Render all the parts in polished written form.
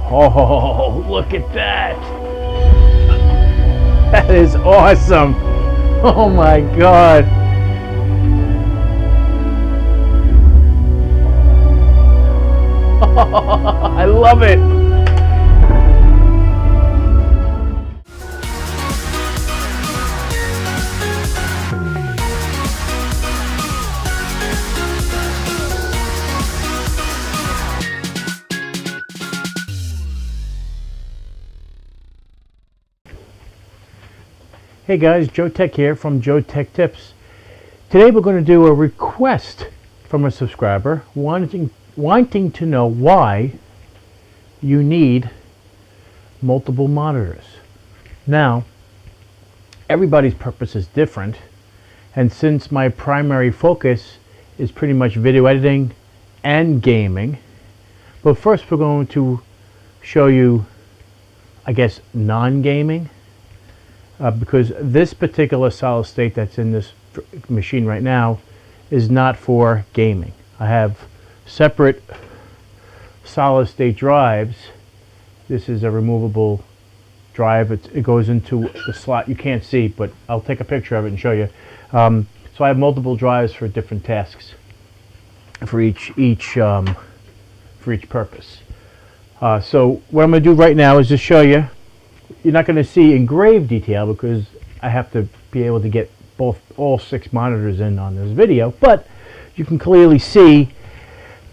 Oh, look at that. That is awesome. Oh my God. I love it. Hey guys, Joe Tech here from JoeteckTips. Today we're going to do a request from a subscriber wanting to know why you need multiple monitors. Now, everybody's purpose is different, and since my primary focus is pretty much video editing and gaming, but first we're going to show you, I guess, non-gaming. Because this particular solid state that's in this machine right now is not for gaming. I have separate solid state drives. This is a removable drive. It goes into the slot you can't see, but I'll take a picture of it and show you. So I have multiple drives for different tasks for each purpose. So what I'm going to do right now is just show you. You're not going to see in grave detail because I have to be able to get all 6 monitors in on this video, but you can clearly see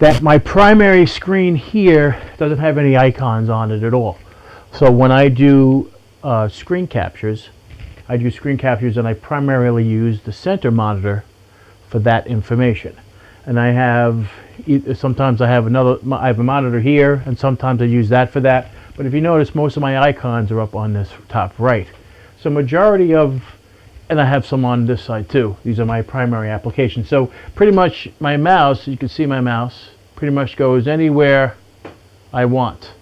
that my primary screen here doesn't have any icons on it at all. So when I do screen captures, and I primarily use the center monitor for that information. And I have sometimes I have a monitor here, and sometimes I use that for that. But if you notice, most of my icons are up on this top right. So majority of, and I have some on this side too. These are my primary applications. So pretty much my mouse, you can see my mouse, pretty much goes anywhere I want.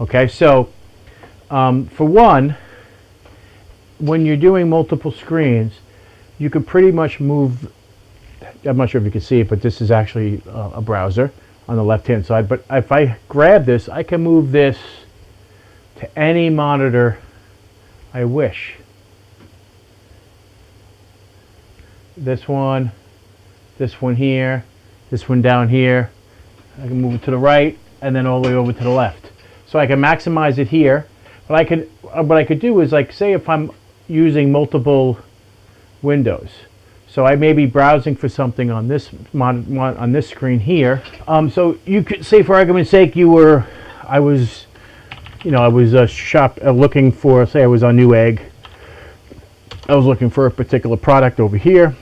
Okay, so for one, when you're doing multiple screens, you could pretty much move, I'm not sure if you can see it, but this is actually a browser on the left hand side, but if I grab this, I can move this to any monitor I wish. This one here, this one down here. I can move it to the right and then all the way over to the left. So I can maximize it here. What I could do is, like, say if I'm using multiple windows. So I may be browsing for something on this on this screen here. So you could say, for argument's sake, I was looking for, say I was on Newegg. I was looking for a particular product over here,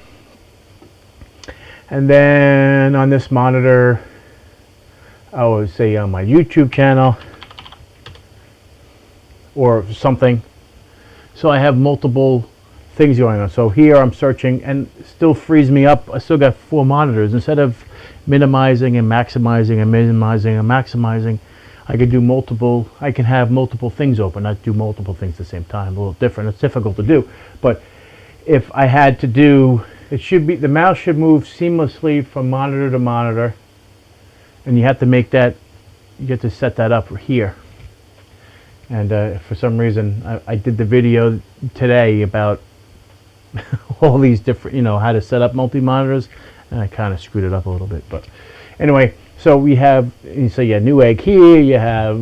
and then on this monitor, I would say on my YouTube channel or something. So I have multiple things going on. So here I'm searching and it still frees me up. I still got 4 monitors. Instead of minimizing and maximizing and minimizing and maximizing, I could do multiple, I can have multiple things open, not do multiple things at the same time. A little different. It's difficult to do. But if I had to do, it should be, the mouse should move seamlessly from monitor to monitor, and you have to make that, you get to set that up here. And for some reason I did the video today about all these different, how to set up multi-monitors, and I kind of screwed it up a little bit. But anyway, so we have, so yeah, Newegg here, you have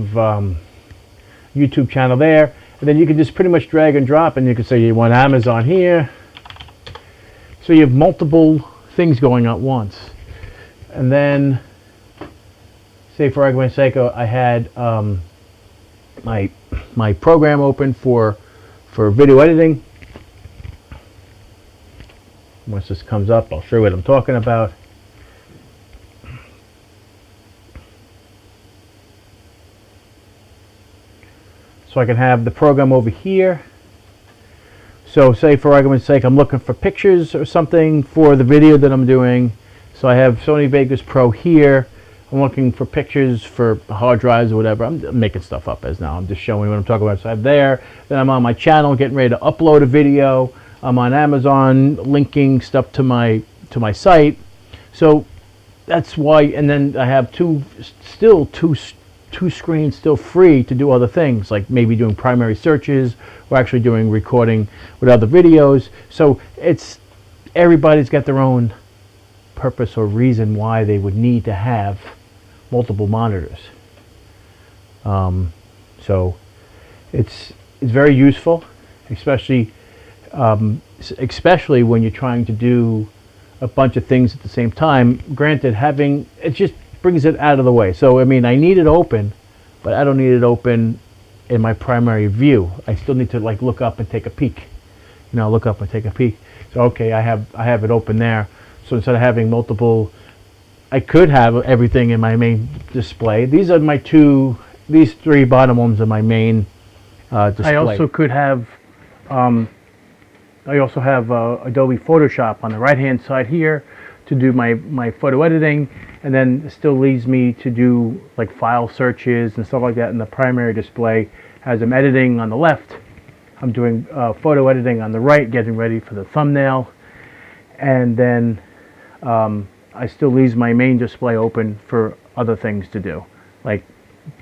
YouTube channel there, and then you can just pretty much drag and drop, and you can say you want Amazon here. So you have multiple things going at once. And then, say for argument's sake, I had my program open for video editing. Once this comes up, I'll show you what I'm talking about. So I can have the program over here. So say for argument's sake, I'm looking for pictures or something for the video that I'm doing. So I have Sony Vegas Pro here. I'm looking for pictures for hard drives or whatever. I'm making stuff up as now. I'm just showing what I'm talking about. So I have there. Then I'm on my channel getting ready to upload a video. I'm on Amazon linking stuff to my site. So that's why. And then I have two two screens still free to do other things, like maybe doing primary searches or actually doing recording with other videos. So it's, everybody's got their own purpose or reason why they would need to have multiple monitors. So it's very useful, especially when you're trying to do a bunch of things at the same time. Granted, having it just brings it out of the way. So I mean, I need it open, but I don't need it open in my primary view. I still need to like look up and take a peek. You know, look up and take a peek. So okay, I have it open there. So instead of having multiple, I could have everything in my main display. These are my these three bottom ones are my main display. I also could have, Adobe Photoshop on the right hand side here to do my photo editing, and then it still leaves me to do like file searches and stuff like that in the primary display. As I'm editing on the left, I'm doing photo editing on the right, getting ready for the thumbnail, and then I still leaves my main display open for other things to do. Like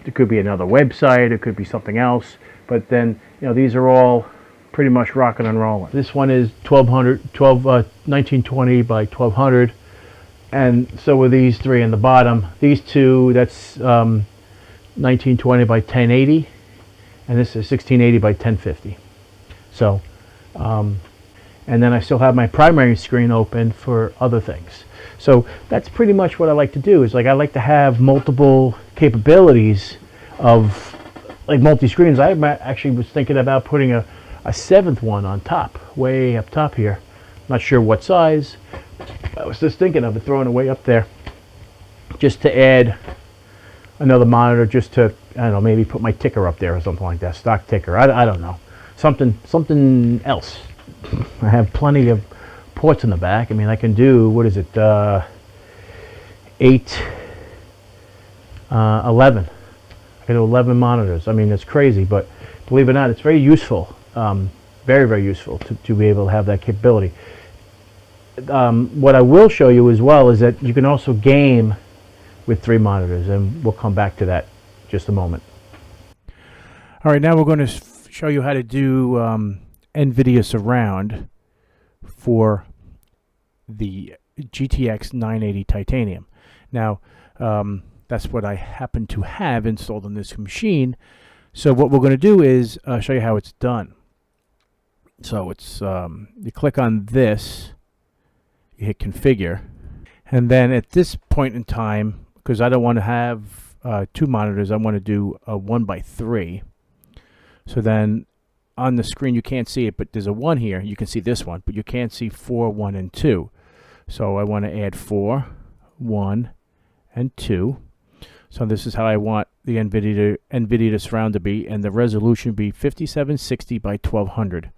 it could be another website, it could be something else, but then these are all pretty much rocking and rolling. This one is 1920 by 1200, and so are these three in the bottom. These two, that's 1920 by 1080, and this is 1680 by 1050. So, and then I still have my primary screen open for other things. So that's pretty much what I like to do. Is like I like to have multiple capabilities of like multi-screens. I actually was thinking about putting a seventh one on top, way up top here. Not sure what size. I was just thinking of it, throwing it way up there, just to add another monitor, just to, I don't know, maybe put my ticker up there or something like that, stock ticker. I don't know, something else. I have plenty of ports in the back. I mean, I can do, what is it, 8, 11. I can do 11 monitors. I mean, it's crazy, but believe it or not, it's very useful. Very, very useful to be able to have that capability. What I will show you as well is that you can also game with 3 monitors, and we'll come back to that in just a moment. All right, now we're going to show you how to do NVIDIA Surround for the GTX 980 Titanium. Now, that's what I happen to have installed on this machine. So what we're going to do is show you how it's done. So it's you click on this, you hit configure, and then at this point in time, because I don't want to have 2 monitors, I want to do a 1x3. So then on the screen you can't see it, but there's a 1 here. You can see this one, but you can't see 4, 1, and 2. So I want to add 4, 1, and 2. So this is how I want the NVIDIA Surround to be, and the resolution be 5760 by 1200.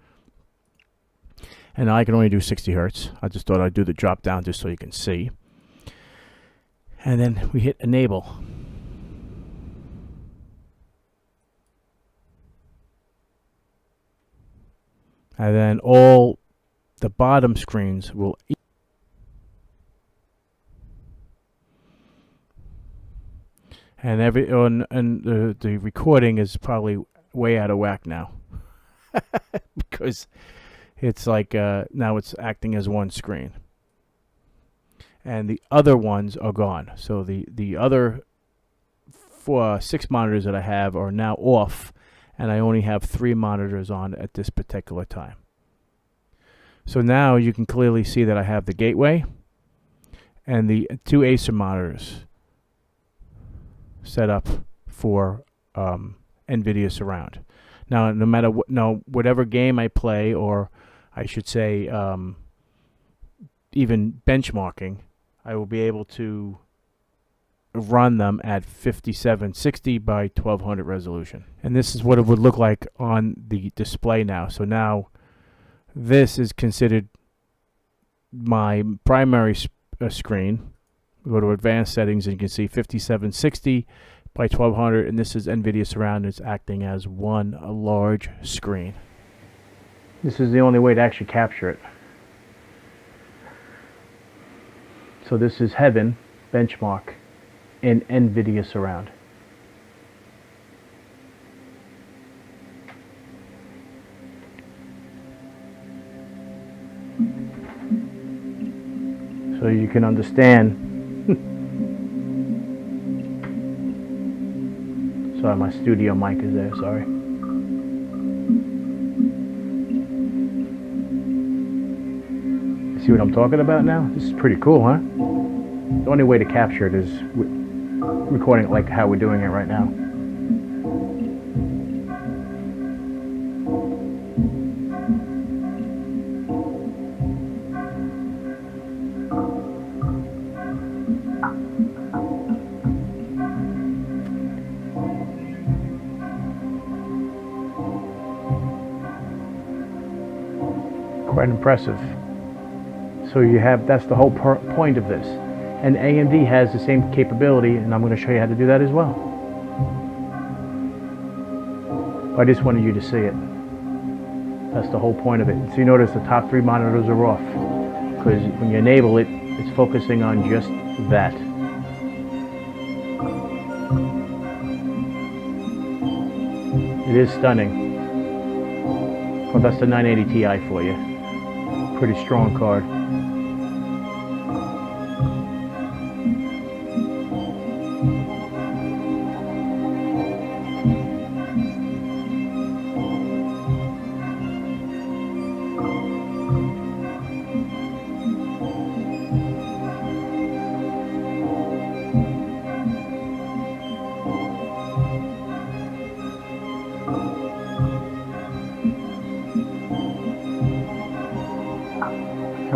And I can only do 60 hertz. I just thought I'd do the drop down just so you can see. And then we hit enable. And then all the bottom screens will and the recording is probably way out of whack now because it's like now it's acting as one screen, and the other ones are gone. So the other 6 monitors that I have are now off, and I only have 3 monitors on at this particular time. So now you can clearly see that I have the gateway and the 2 Acer monitors set up for NVIDIA Surround. Now, no matter what, whatever game I play, or I should say, even benchmarking, I will be able to run them at 5760 by 1200 resolution. And this is what it would look like on the display now. So now this is considered my primary screen. We go to advanced settings and you can see 5760 by 1200, and this is NVIDIA Surround. It's acting as one large screen. This is the only way to actually capture it. So this is heaven benchmark in NVIDIA Surround. so you can understand. Sorry, my studio mic is there, sorry. See what I'm talking about now? This is pretty cool, huh? The only way to capture it is recording it like how we're doing it right now. Quite impressive. So you have, that's the whole point of this. And AMD has the same capability, and I'm going to show you how to do that as well. I just wanted you to see it. That's the whole point of it. So you notice the top 3 monitors are off, because when you enable it, it's focusing on just that. It is stunning. Well, that's the 980 Ti for you. Pretty strong card.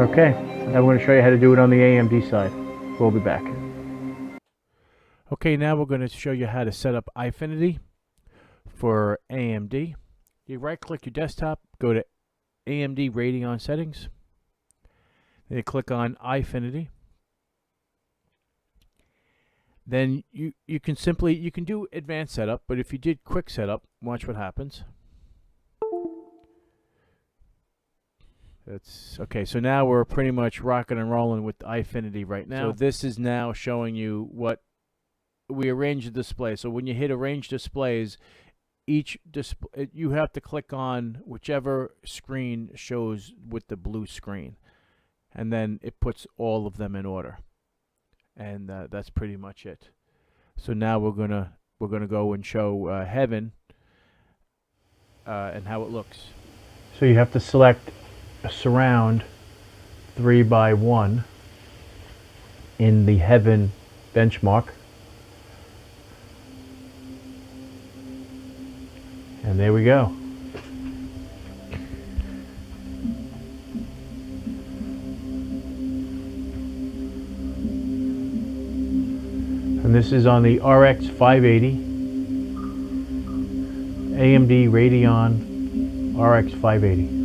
Okay, now we're going to show you how to do it on the AMD side. We'll be back. Okay, now we're going to show you how to set up iFinity for AMD. You right-click your desktop, go to AMD Radeon Settings. Then you click on iFinity. Then you can do advanced setup, but if you did quick setup, watch what happens. That's okay. So now we're pretty much rocking and rolling with iFinity right now. So this is now showing you what we arrange the display. So when you hit arrange displays, each display you have to click on whichever screen shows with the blue screen, and then it puts all of them in order. And that's pretty much it. So now we're gonna go and show Heaven and how it looks. So you have to select a surround 3x1 in the Heaven benchmark, and there we go. And this is on the RX 580 AMD Radeon RX 580.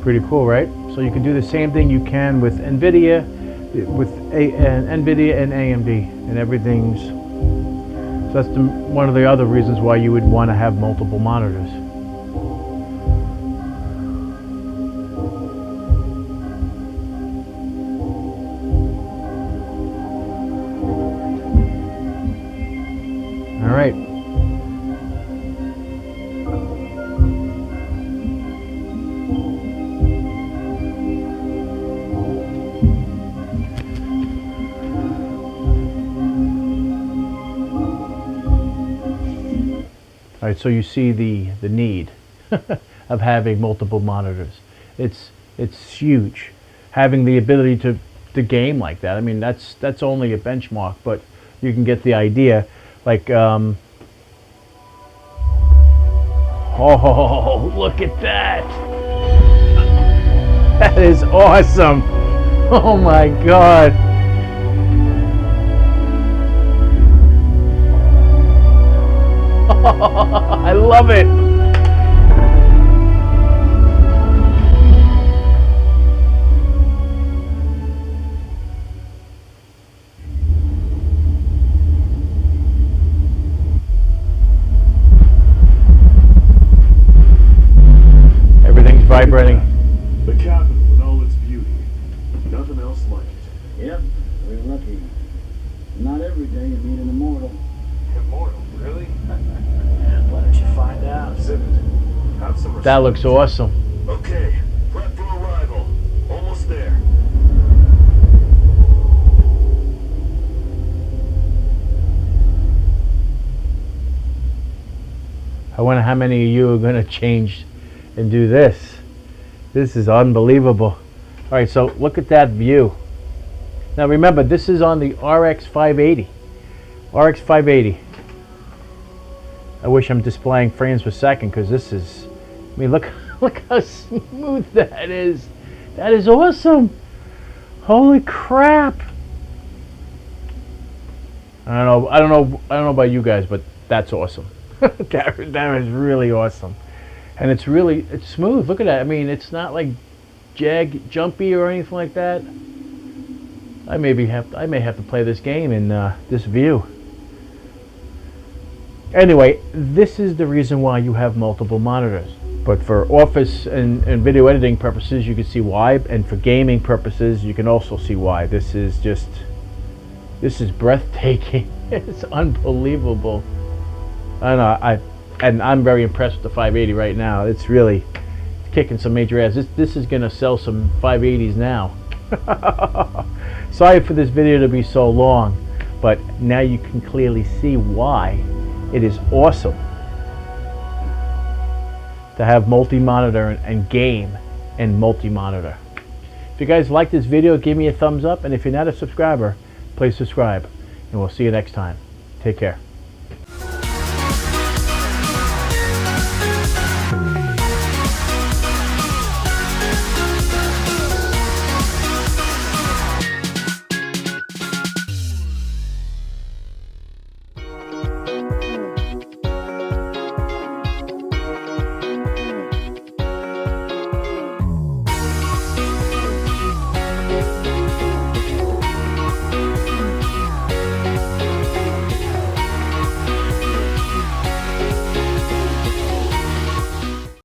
Pretty cool, right? So you can do the same thing you can with NVIDIA, NVIDIA and AMD, and everything's. So that's one of the other reasons why you would want to have multiple monitors. All right. All right, so you see the need of having multiple monitors. It's huge. Having the ability to game like that. I mean, that's only a benchmark, but you can get the idea. Like, oh, look at that! That is awesome! Oh my God! I love it! vibrating. The capital in all its beauty. Nothing else like it. Yep, we're lucky. Not every day you meet an immortal. Immortal, really? Why don't you find out? Exhibit. Have some respect. That looks awesome. Okay, prep for arrival. Almost there. I wonder how many of you are going to change and do this. This is unbelievable. All right, so look at that view. Now remember, this is on the RX 580. RX 580. I wish I'm displaying frames per second because this is, I mean, look how smooth that is. That is awesome. Holy crap. I don't know about you guys, but that's awesome. that is really awesome. And it's smooth. Look at that. I mean, it's not like jumpy or anything like that. I may have to play this game in this view. Anyway, this is the reason why you have multiple monitors. But for office and video editing purposes, you can see why, and for gaming purposes, you can also see why. This is breathtaking. It's unbelievable. I know, I'm very impressed with the 580 right now. It's really kicking some major ass. This is gonna sell some 580s now. Sorry for this video to be so long, but now you can clearly see why it is awesome to have multi-monitor and game and multi-monitor. If you guys like this video, give me a thumbs up, and if you're not a subscriber, please subscribe, and we'll see you next time. Take care.